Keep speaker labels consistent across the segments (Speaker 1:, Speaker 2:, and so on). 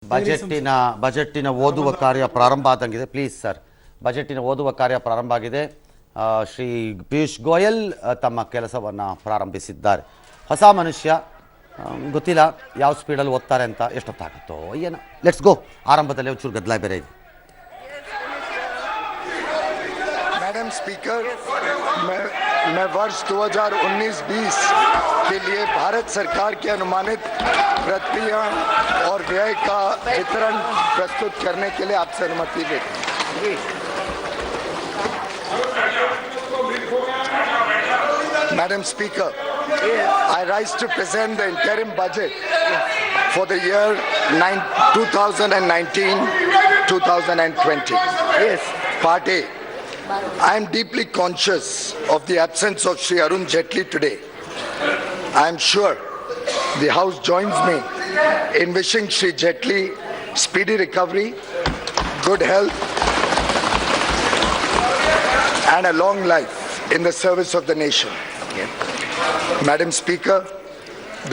Speaker 1: ಬಜೆಟ್ಟಿನ ಓದುವ ಕಾರ್ಯ ಪ್ರಾರಂಭ ಆದಂಗಿದೆ. ಪ್ಲೀಸ್ ಸರ್, ಬಜೆಟ್ಟಿನ ಓದುವ ಕಾರ್ಯ ಪ್ರಾರಂಭ ಆಗಿದೆ. ಶ್ರೀ ಪಿಯೂಷ್ ಗೋಯಲ್ ತಮ್ಮ ಕೆಲಸವನ್ನು ಪ್ರಾರಂಭಿಸಿದ್ದಾರೆ. ಹೊಸ ಮನುಷ್ಯ, ಗೊತ್ತಿಲ್ಲ ಯಾವ ಸ್ಪೀಡಲ್ಲಿ ಓದ್ತಾರೆ ಅಂತ, ಎಷ್ಟೊತ್ತಾಗುತ್ತೋ ಏನೋ. Let's go. ಆರಂಭದಲ್ಲಿ ಒಂಚೂರು ಗದ್ದಲ ಬೇರೆ ಇದೆ.
Speaker 2: मैडम स्पीकर, मैं वर्ष 2019-20 के लिए भारत सरकार के अनुमानित प्रक्रिया और व्यय का वितरण प्रस्तुत करने के लिए आपसे अनुमति लेता हूं. Madam Speaker, I rise to present the interim budget for the year 2019-2020. Yes. Part A. I am deeply conscious of the absence of Shri Arun Jaitley today. I am sure the House joins me in wishing Shri Jaitley speedy recovery, good health, and a long life in the service of the nation. Madam Speaker,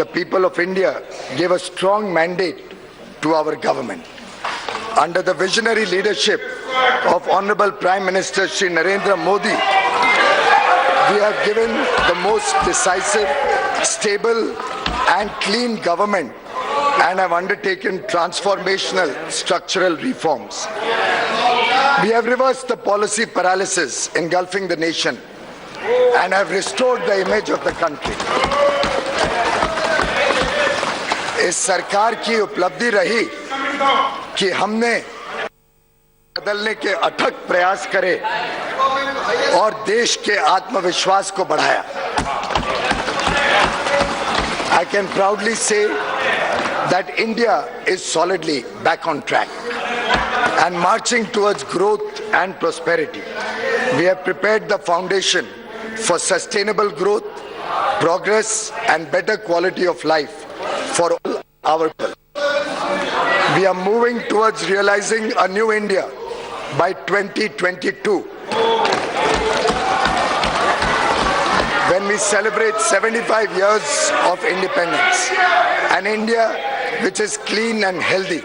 Speaker 2: the people of India gave a strong mandate to our government. Under the visionary leadership of Honorable Prime Minister Shri Narendra Modi, we have given the most decisive, stable and clean government and have undertaken transformational structural reforms. We have reversed the policy paralysis engulfing the nation and have restored the image of the country. इस सरकार की उपलब्धि रही कि हमने बदलने के अथक प्रयास करे और देश के आत्मविश्वास को बढ़ाया. I can proudly say that India is solidly back on track and marching towards growth and prosperity. We have prepared the foundation for sustainable growth, progress and better quality of life for all our people. We are moving towards realizing a new India by 2022, when we celebrate 75 years of independence. An India which is clean and healthy,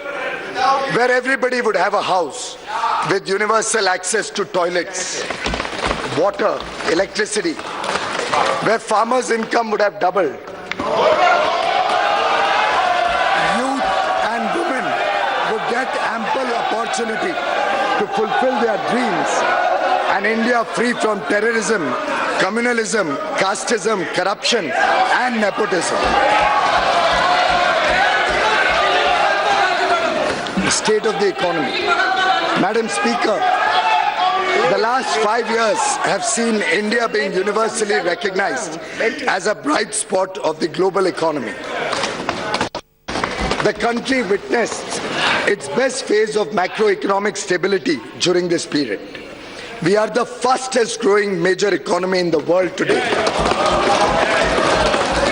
Speaker 2: where everybody would have a house with universal access to toilets, water, electricity, where farmers' income would have doubled. Youth and women would get ample opportunity to fulfill their dreams. An India free from terrorism, communalism, casteism, corruption and nepotism. The state of the economy. Madam Speaker, the last 5 years have seen India being universally recognized as a bright spot of the global economy. The country witnessed its best phase of macroeconomic stability during this period. We are the fastest growing major economy in the world today,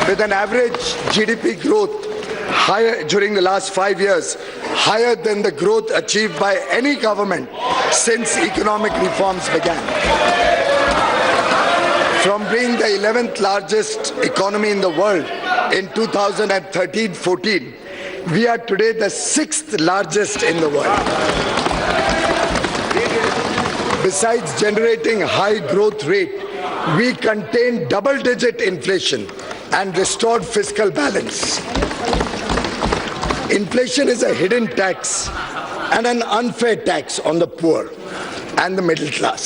Speaker 2: with an average GDP growth higher during the last 5 years, higher than the growth achieved by any government since economic reforms began. From being the 11th largest economy in the world in 2013-14, we are today the 6th largest in the world. Besides generating high growth rate, we contained double-digit inflation and restored fiscal balance. Inflation is a hidden tax and an unfair tax on the poor and the middle class.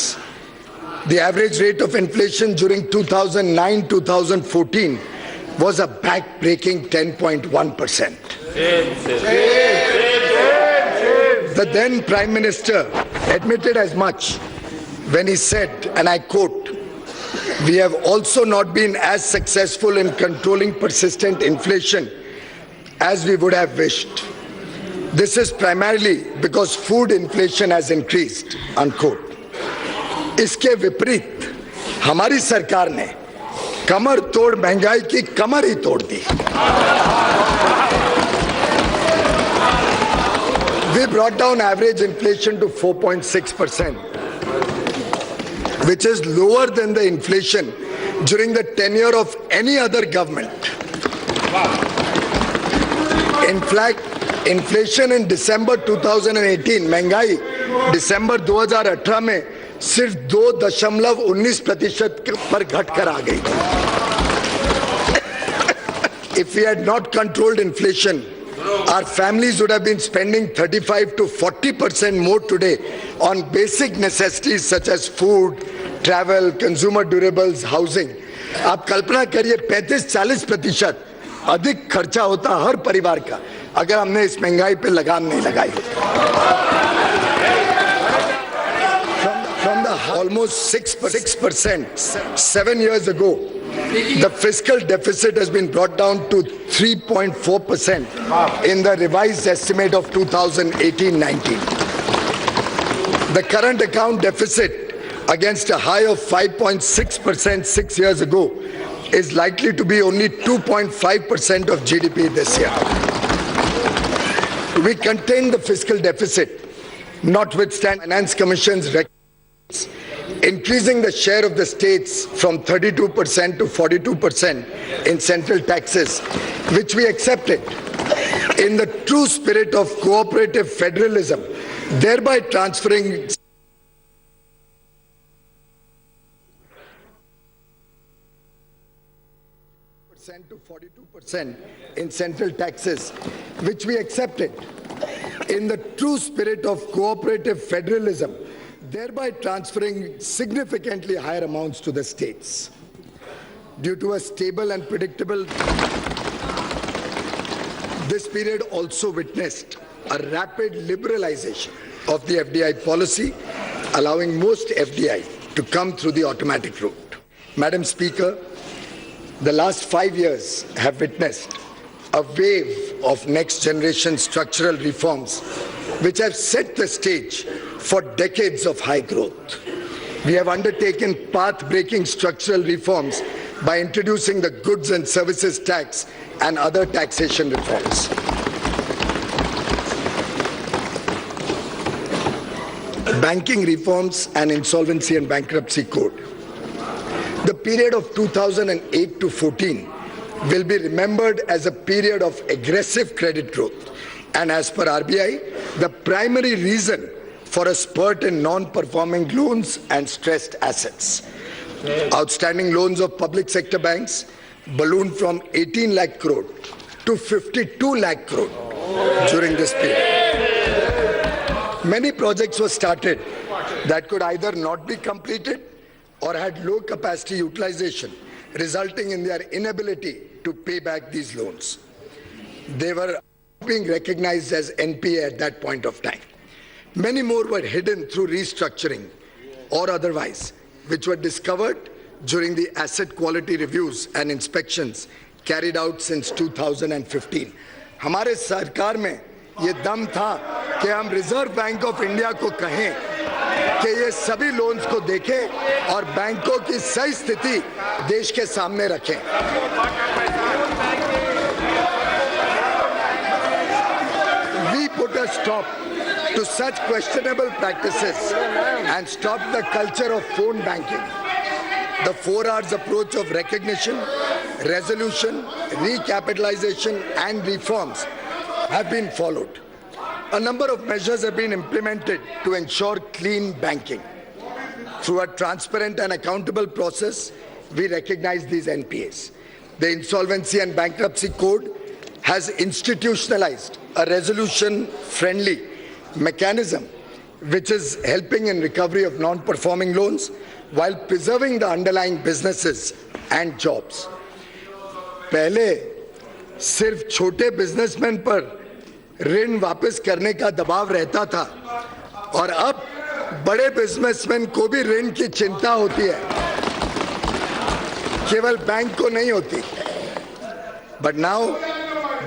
Speaker 2: The average rate of inflation during 2009-2014 was a back-breaking 10.1%. The then Prime Minister admitted as much when he said, and I quote, "We have also not been as successful in controlling persistent inflation as we would have wished. This is primarily because food inflation has increased," unquote. इसके विपरीत हमारी सरकार ने कमर तोड़ महंगाई की कमर ही तोड़ दी. We brought down average inflation to 4.6%, which is lower than the inflation during the tenure of any other government. In fact, inflation in December 2018 महंगाई दिसंबर 2018 में सिर्फ 2.19% पर घटकर आ गई। If we had not controlled inflation, our families would have been spending 35 to 40% more today on basic necessities such as food, travel, consumer durables, housing. आप कल्पना करिए 35-40% अधिक खर्चा होता हर परिवार का अगर हमने इस महंगाई पे लगाम नहीं लगाई होती। From the almost 6% 7 years ago, the fiscal deficit has been brought down to 3.4% in the revised estimate of 2018-19. The current account deficit against a high of 5.6% 6 years ago is likely to be only 2.5% of GDP this year. We contained the fiscal deficit, notwithstanding Finance Commission's recommendations, increasing the share of the states from 32% to 42% in central taxes, which we accepted in the true spirit of cooperative federalism, thereby transferring to 42% in central taxes, which we accepted in the true spirit of cooperative federalism, thereby transferring significantly higher amounts to the states. Due to a stable and predictable, this period also witnessed a rapid liberalization of the FDI policy, allowing most FDI to come through the automatic route. Madam Speaker, the last 5 years have witnessed a wave of next generation structural reforms which have set the stage for decades of high growth. We have undertaken path-breaking structural reforms by introducing the goods and services tax and other taxation reforms. Banking reforms and insolvency and bankruptcy code. The period of 2008 to 14 will be remembered as a period of aggressive credit growth. And as per RBI, the primary reason for a spurt in non-performing loans and stressed assets. Outstanding loans of public sector banks ballooned from 18 lakh crore to 52 lakh crore during this period. Many projects were started that could either not be completed or had low capacity utilization, resulting in their inability to pay back these loans. They were being recognized as NPA at that point of time. Many more were hidden through restructuring or otherwise, which were discovered during the asset quality reviews and inspections carried out since 2015. हमारे सरकार में ये दम था कि हम reserve bank of India को कहें कि ये सभी लोन्स को देखें और बैंकों की सही स्थिति देश के सामने रखें। We put a stop to such questionable practices and stop the culture of phone banking. The 4 R's approach of recognition, resolution, recapitalization and reforms have been followed. A number of measures have been implemented to ensure clean banking. Through a transparent and accountable process, we recognize these NPAs. The Insolvency and Bankruptcy Code has institutionalized a resolution-friendly mechanism which is helping in recovery of non-performing loans while preserving the underlying businesses and jobs. पहले सिर्फ छोटे businessman पर ऋण वापस करने का दबाव रहता था और अब बड़े बिजनेसमैन को भी ऋण की चिंता होती है, केवल बैंक को नहीं होती. But now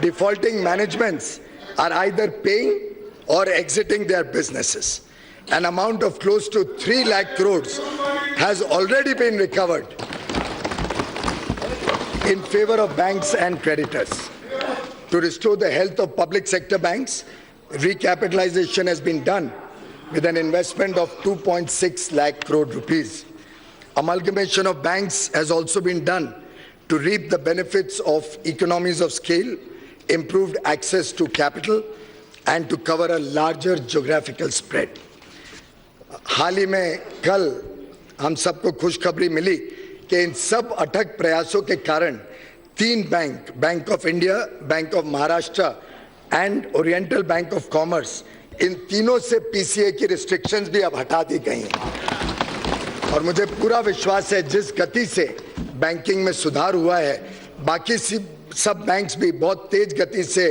Speaker 2: defaulting managements are either paying or exiting their businesses. An amount of close to 3 lakh crores has already been recovered in favor of banks and creditors. To restore the health of public sector banks, recapitalization has been done with an investment of 2.6 lakh crore rupees. Amalgamation of banks has also been done to reap the benefits of economies of scale, improved access to capital, and to cover a larger geographical spread. हाल ही में कल हम सबको खुशखबरी मिली कि इन सब अथक प्रयासों के कारण 3 bank, Bank of India, Bank of Maharashtra and Oriental Bank of Commerce, इन तीनों से पीसीए की रिस्ट्रिक्शंस भी अब हटा दी गई हैं। और मुझे पूरा विश्वास है जिस गति से बैंकिंग में सुधार हुआ है, बाकी सब बैंक्स भी बहुत तेज गति से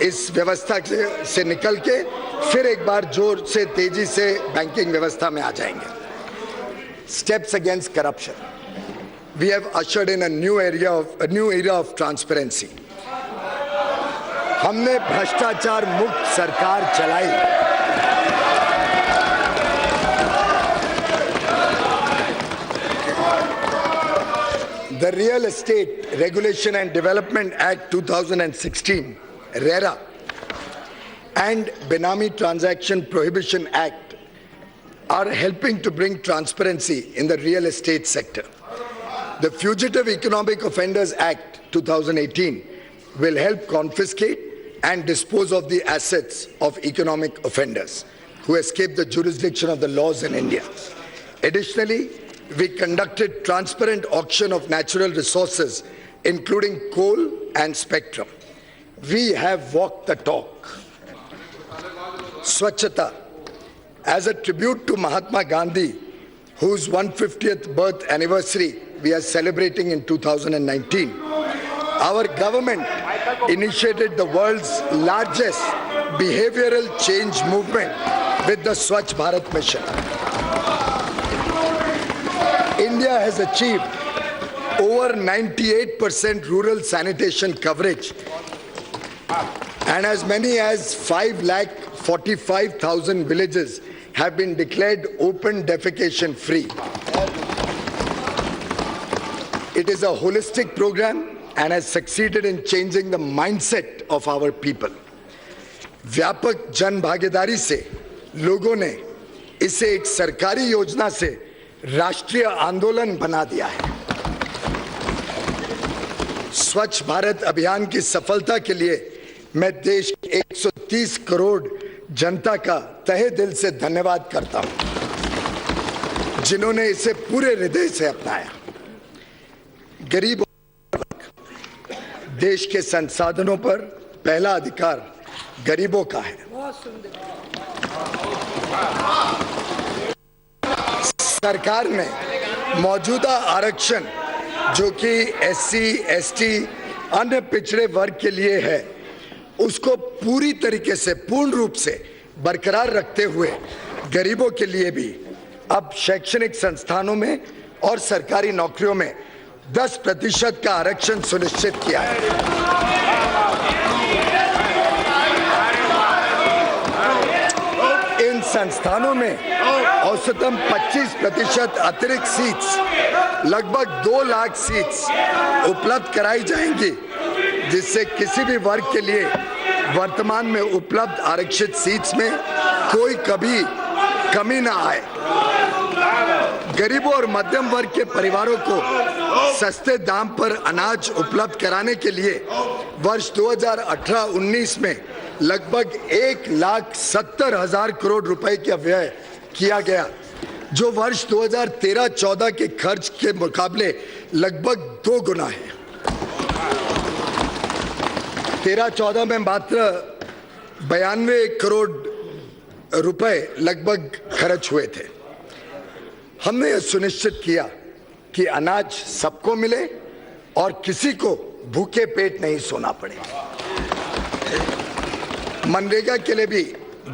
Speaker 2: इस व्यवस्था से निकल के फिर एक बार जोर से तेजी से बैंकिंग व्यवस्था में आ जाएंगे। Steps against corruption, we have ushered in a new era of transparency. हमने भ्रष्टाचार मुक्त सरकार चलाई। The Real Estate Regulation and Development Act 2016, RERA, and Benami Transaction Prohibition Act are helping to bring transparency in the real estate sector. The Fugitive Economic Offenders Act 2018 will help confiscate and dispose of the assets of economic offenders who escape the jurisdiction of the laws in India. Additionally, we conducted transparent auction of natural resources, including coal and spectrum. We have walked the talk. Swachhata, as a tribute to Mahatma Gandhi, whose 150th birth anniversary we are celebrating in 2019, our government initiated the world's largest behavioral change movement with the Swachh Bharat Mission. India has achieved over 98% rural sanitation coverage, and as many as 5,45,000 villages have been declared open defecation free. It is a holistic program and has succeeded in changing the mindset of our people. व्यापक जन भागीदारी से लोगों ने इसे एक सरकारी योजना से राष्ट्रीय आंदोलन बना दिया है। स्वच्छ भारत अभियान की सफलता के लिए मैं देश के 130 करोड़ जनता का तहे दिल से धन्यवाद करता हूं, जिन्होंने इसे पूरे हृदय से अपनाया। गरीब देश के संसाधनों पर पहला अधिकार गरीबों का है। सरकार ने मौजूदा आरक्षण जो कि एससी, एसटी, अन्य पिछड़े वर्ग के लिए है, उसको पूरी तरीके से पूर्ण रूप से बरकरार रखते हुए गरीबों के लिए भी अब शैक्षणिक संस्थानों में और सरकारी नौकरियों में 10% का आरक्षण सुनिश्चित किया है। इन संस्थानों में औसतन 25% अतिरिक्त सीट्स, लगभग 2 लाख सीट्स उपलब्ध कराई जाएंगी, जिससे किसी भी वर्ग के लिए वर्तमान में उपलब्ध आरक्षित सीट्स में कोई कभी कमी ना आए। गरीबों और मध्यम वर्ग के परिवारों को सस्ते दाम पर अनाज उपलब्ध कराने के लिए वर्ष 2018-19 में लगभग 1,70,000 करोड़ रुपए का व्यय किया गया, जो वर्ष 2013-14 के खर्च के मुकाबले लगभग 2 गुना है। 13-14 में मात्र 92 करोड़ रुपए लगभग खर्च हुए थे। हमने यह सुनिश्चित किया कि अनाज सबको मिले और किसी को भूखे पेट नहीं सोना पड़े। मनरेगा के लिए भी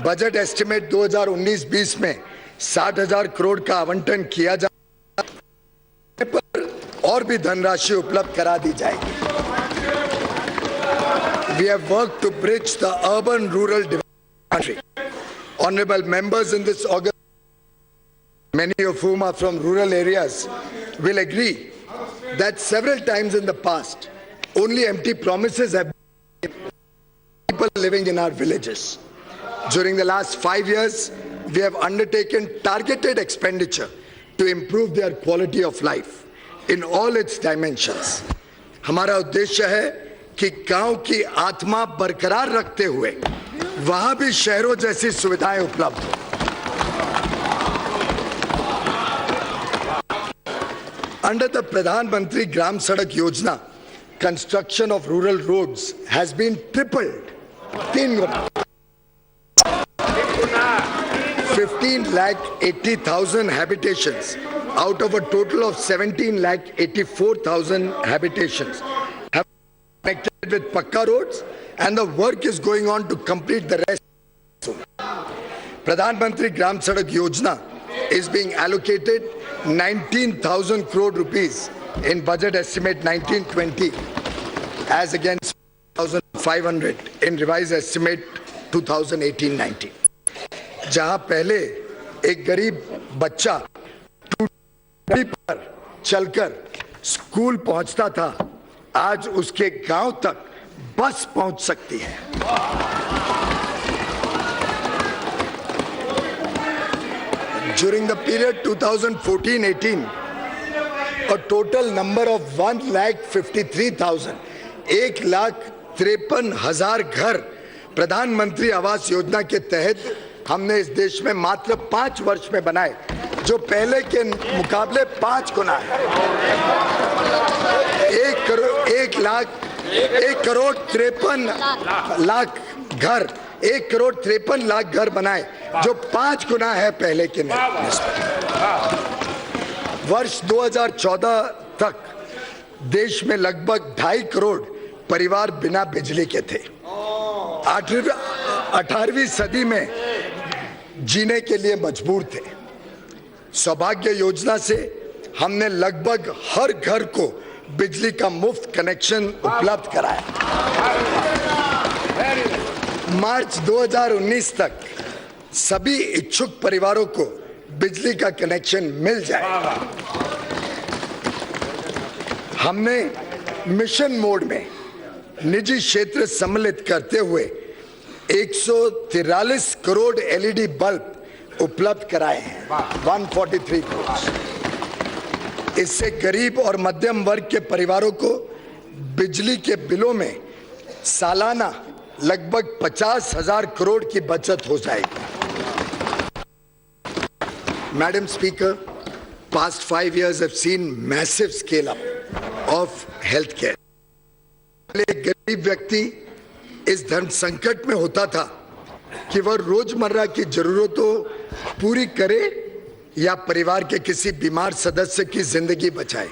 Speaker 2: बजट एस्टिमेट 2019-20 में 60,000 करोड़ का आवंटन किया जाने पर और भी धनराशि उपलब्ध करा दी जाएगी। We have worked to bridge the urban-rural divide. Honorable members in this organization, many of whom are from rural areas, will agree that several times in the past, only empty promises have been people living in our villages. During the last 5 years, we have undertaken targeted expenditure to improve their quality of life in all its dimensions. हमारा उद्देश्य है कि गांव की आत्मा बरकरार रखते हुए वहां भी शहरों जैसी सुविधाएं उपलब्ध हो। Under the Pradhan Mantri Gram Sadak Yojana, construction of rural roads has been tripled. 3 guna. 15,80,000 habitations out of a total of 17,84,000 habitations have been connected with Pakka roads, and the work is going on to complete the rest soon. Pradhan Mantri Gram Sadak Yojana is being allocated 19,000 crore rupees in budget estimate 1920 as against 1,500 in revised estimate 2018-19. जहां पहले एक गरीब बच्चा टूटी पर चलकर school पहुंचता था, आज उसके गांव तक बस पहुंच सकती है। During the period 2014-18, a total number of 1,53,000, 1,53,000 घर प्रधानमंत्री आवास योजना के तहत हमने इस देश में मात्र 5 वर्ष में बनाए, जो पहले के मुकाबले 5 गुना है। 1,53,00,000 घर बनाए, जो 5 गुना है पहले के निस्बत। वर्ष 2014 तक देश में लगभग 2.5 करोड़ परिवार बिना बिजली के थे। 18वीं सदी में जीने के लिए मजबूर थे। सौभाग्य योजना से हमने लगभग हर घर को बिजली का मुफ्त कनेक्शन उपलब्ध कराया। मार्च 2019 तक सभी इच्छुक परिवारों को बिजली का कनेक्शन मिल जाएगा। हमने मिशन मोड में निजी क्षेत्र सम्मिलित करते हुए 143 करोड़ एलईडी बल्ब उपलब्ध कराए हैं, 143 करोड़। इससे गरीब और मध्यम वर्ग के परिवारों को बिजली के बिलों में सालाना लगभग 50,000 करोड़ की बचत हो जाएगी। Madam Speaker, past 5 years have seen massive scale up of healthcare. एक गरीब व्यक्ति इस धन संकट में होता था कि वह रोजमर्रा की जरूरतों पूरी करे या परिवार के किसी बीमार सदस्य की जिंदगी बचाए।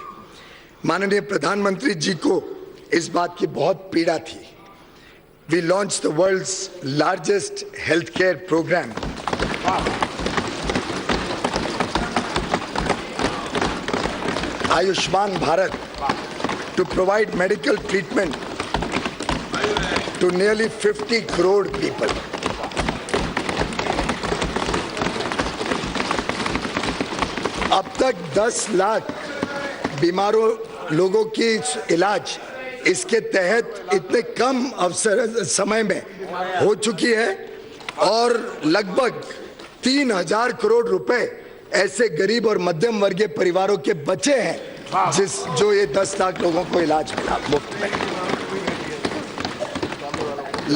Speaker 2: माननीय प्रधानमंत्री जी को इस बात की बहुत पीड़ा थी। We launched the world's largest healthcare program. Ayushman Bharat, to provide medical treatment to nearly 50 crore people. अब तक 10 लाख बीमारों लोगों की इलाज इसके तहत इतने कम समय में हो चुकी है, और लगभग 3,000 करोड़ रुपए ऐसे गरीब और मध्यम वर्गीय परिवारों के बचे हैं जो ये 10 लाख लोगों को इलाज मिला मुफ्त में।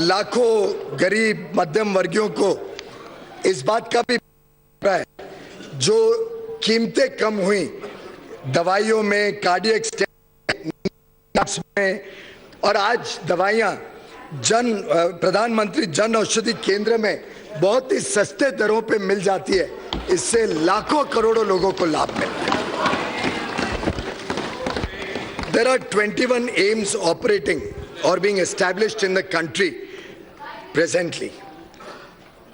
Speaker 2: लाखों गरीब मध्यम वर्गियों को इस बात का भी है, जो कीमतें कम हुई दवाइयों में, कार्डियक में, और आज दवाइयां प्रधानमंत्री जन औषधि केंद्र में बहुत ही सस्ते दरों पे मिल जाती है। इससे लाखों करोड़ों लोगों को लाभ मिलता है। There are 21 AIIMS operating or being established in the country presently.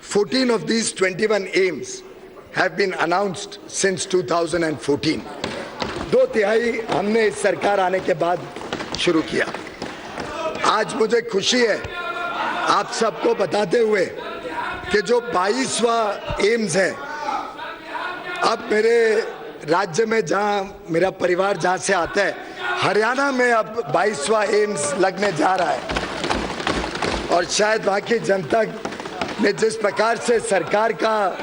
Speaker 2: 14 of these 21 AIIMS have been announced since 2014. 2/3 हमने इस सरकार आने के बाद शुरू किया। आज मुझे खुशी है आप सबको बताते हुए कि जो 22वां एम्स है, अब मेरे राज्य में, जहां मेरा परिवार जहां से आता है, हरियाणा में अब 22वां एम्स लगने जा रहा है। और शायद वहां की जनता ने जिस प्रकार से सरकार का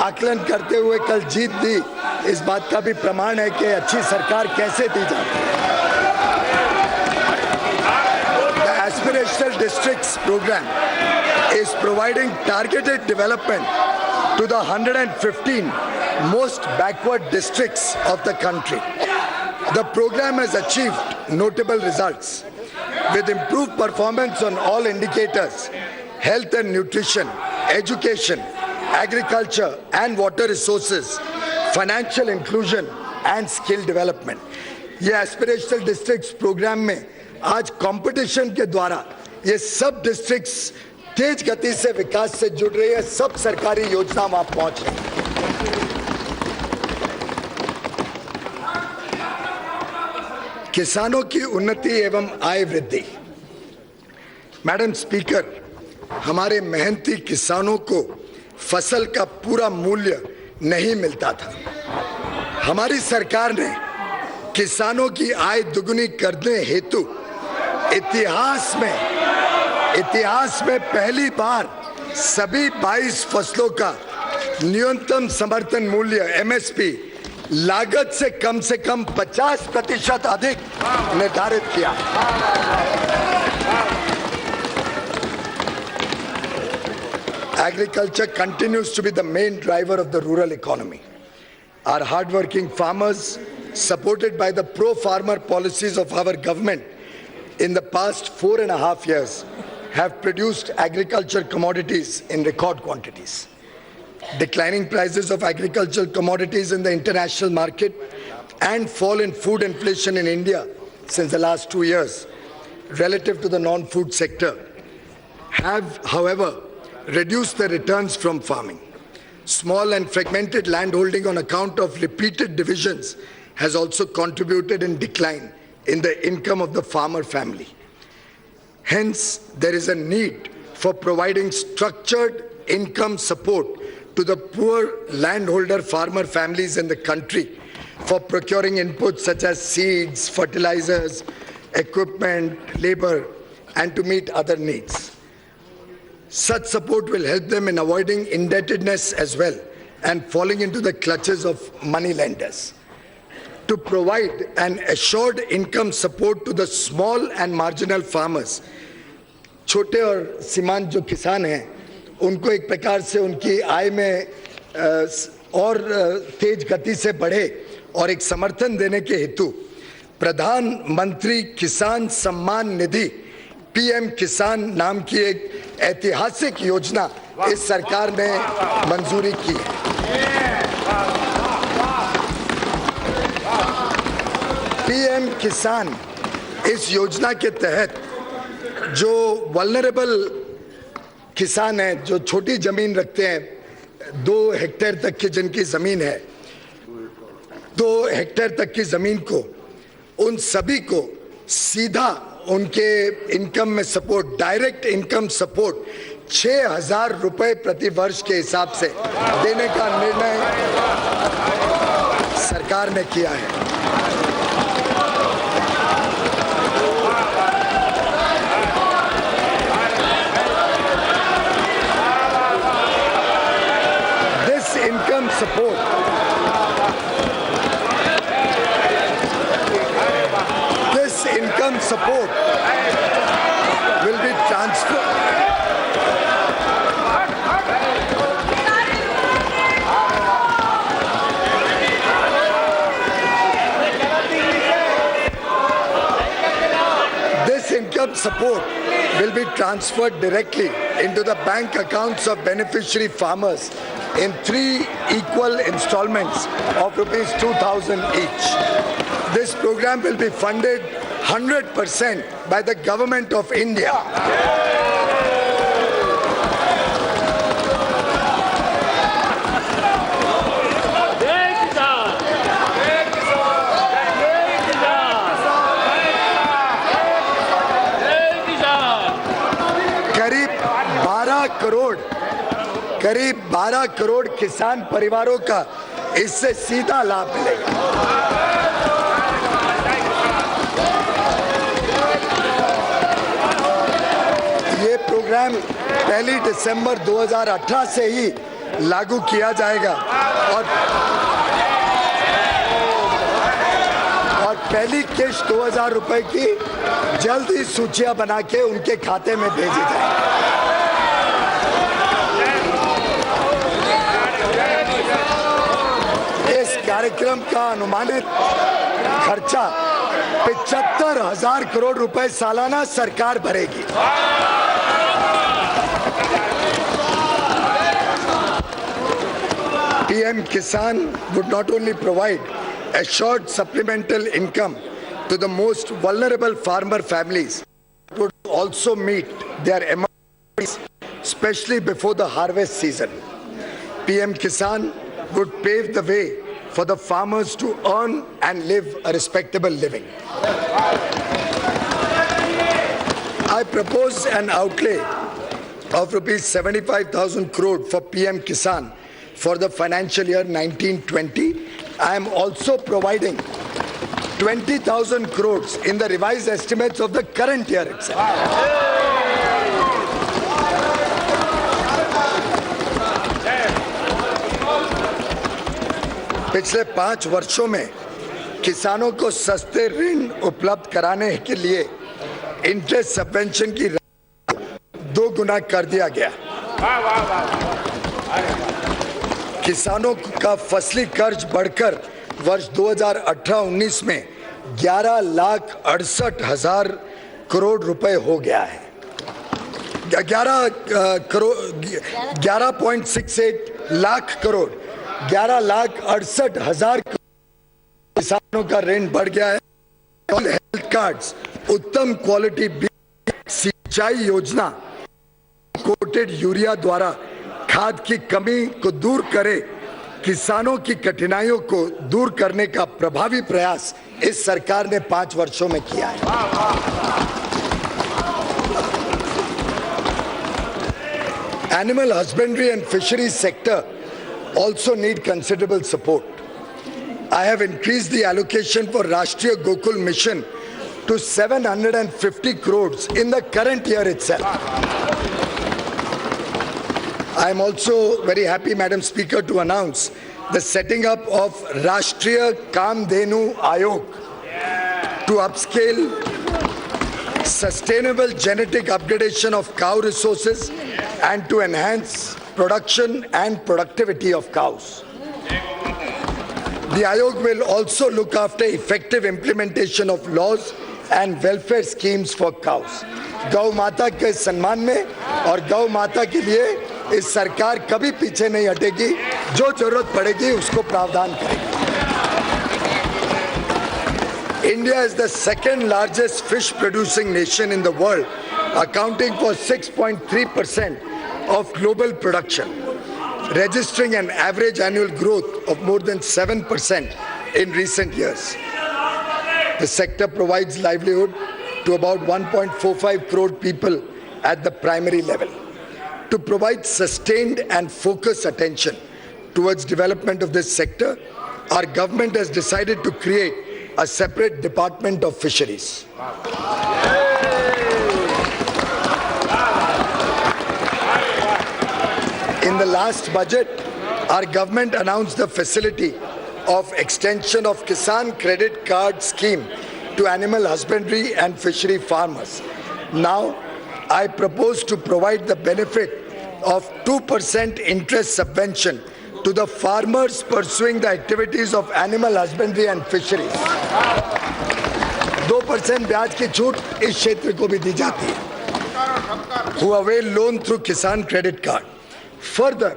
Speaker 2: आकलन करते हुए कल जीत दी, इस बात का भी प्रमाण है कि अच्छी सरकार कैसे दी जाती है। The Aspirational Districts program is providing targeted development to the 115 most backward districts of the country. The program has achieved notable results with improved performance on all indicators: health and nutrition, education, agriculture and water resources, financial inclusion and skill development. ये aspirational districts programme में आज competition के द्वारा ये सब districts तेज गति से विकास से जुड़ रही है, सब सरकारी योजना वहां पहुंच रही है। किसानों की उन्नति एवं आय वृद्धि। मैडम स्पीकर, हमारे मेहनती किसानों को फसल का पूरा मूल्य नहीं मिलता था। हमारी सरकार ने किसानों की आय दुगुनी करने हेतु इतिहास में पहली बार सभी 22 फसलों का न्यूनतम समर्थन मूल्य एमएसपी लागत से कम 50% अधिक निर्धारित किया। Agriculture continues to be the main driver of the rural economy. Our hardworking farmers, supported by the pro-farmer policies of our government in the past 4.5 years, have produced agriculture commodities in record quantities. Declining prices of agricultural commodities in the international market and fall in food inflation in India since the last 2 years relative to the non-food sector have, however, reduced the returns from farming. Small and fragmented landholding on account of repeated divisions has also contributed in decline in the income of the farmer family. Hence, there is a need for providing structured income support to the poor landholder farmer families in the country for procuring inputs such as seeds, fertilizers, equipment, labor, and to meet other needs. Such support will help them in avoiding indebtedness as well and falling into the clutches of money lenders. To provide an assured income support to the small and marginal farmers, छोटे और सीमांत जो किसान हैं, उनको एक प्रकार से उनकी आय में और तेज गति से बढ़े और एक समर्थन देने के हेतु प्रधानमंत्री किसान सम्मान निधि पीएम किसान नाम की एक ऐतिहासिक योजना इस सरकार ने मंजूरी की है। पीएम किसान इस योजना के तहत जो वल्नरेबल किसान हैं, जो छोटी जमीन रखते हैं, 2 हेक्टेयर तक की जिनकी जमीन है, 2 हेक्टेयर तक की जमीन को, उन सभी को सीधा उनके इनकम में सपोर्ट, डायरेक्ट इनकम सपोर्ट 6,000 रुपए प्रति वर्ष के हिसाब से देने का निर्णय सरकार ने किया है। This income support will be transferred. This income support will be transferred directly into the bank accounts of beneficiary farmers in 3 equal installments of rupees 2,000 each. This program will be funded 100% by the government of India. करीब 12 करोड़ किसान परिवारों का इससे सीधा लाभ मिलेगा। ये programme 1 दिसंबर 2018 से ही लागू किया जाएगा और पहली किश्त 2,000 रुपए की जल्द ही सूचियां बना के उनके खाते में भेजी जाएगी। कार्यक्रम का अनुमानित खर्चा 75,000 करोड़ रुपए सालाना सरकार भरेगी। PM Kisan would not only provide assured supplemental income to the most vulnerable farmer families, but would also meet their emergencies, especially before the harvest season. PM Kisan would pave the way for the farmers to earn and live a respectable living. I propose an outlay of rupees 75,000 crore for PM Kisan for the financial year 1920. I am also providing 20,000 crores in the revised estimates of the current year itself. पिछले 5 वर्षों में किसानों को सस्ते ऋण उपलब्ध कराने के लिए इंटरेस्ट सबवेंशन की राशि 2 गुना कर दिया गया। किसानों का फसली कर्ज बढ़कर वर्ष 2018-19 में 11,68,000 करोड़ रुपए हो गया है। 11.68 लाख करोड़ 11,68,000 किसानों का ऋण बढ़ गया है। हेल्थ कार्ड्स, उत्तम क्वालिटी सिंचाई योजना, कोटेड यूरिया द्वारा खाद की कमी को दूर करे, किसानों की कठिनाइयों को दूर करने का प्रभावी प्रयास इस सरकार ने 5 वर्षों में किया है। Animal husbandry and fisheries sector also need considerable support. I have increased the allocation for Rashtriya Gokul Mission to 750 crores in the current year itself. I am also very happy, Madam Speaker, to announce the setting up of Rashtriya Kamdhenu Ayog to upscale sustainable genetic upgradation of cow resources and to enhance production and productivity of cows. The Ayog will also look after effective implementation of laws and welfare schemes for cows. गौ माता के सम्मान में और गौ माता के लिए इस सरकार कभी पीछे नहीं हटेगी, जो जरूरत पड़ेगी उसको प्रावधान करेगी। India is the second largest fish producing nation in the world, accounting for 6.3% of global production, registering an average annual growth of more than 7% in recent years. The sector provides livelihood to about 1.45 crore people at the primary level. To provide sustained and focused attention towards development of this sector, our government has decided to create a separate department of fisheries. In the last budget, our government announced the facility of extension of Kisan Credit Card Scheme to animal husbandry and fishery farmers. Now, I propose to provide the benefit of 2% interest subvention to the farmers pursuing the activities of animal husbandry and fisheries. 2% ब्याज की छूट इस क्षेत्र को भी दी जाती है, who avail loan through Kisan Credit Card. Further,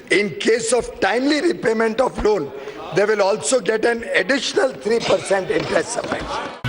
Speaker 2: in case of timely repayment of loan, they will also get an additional 3% interest subvention.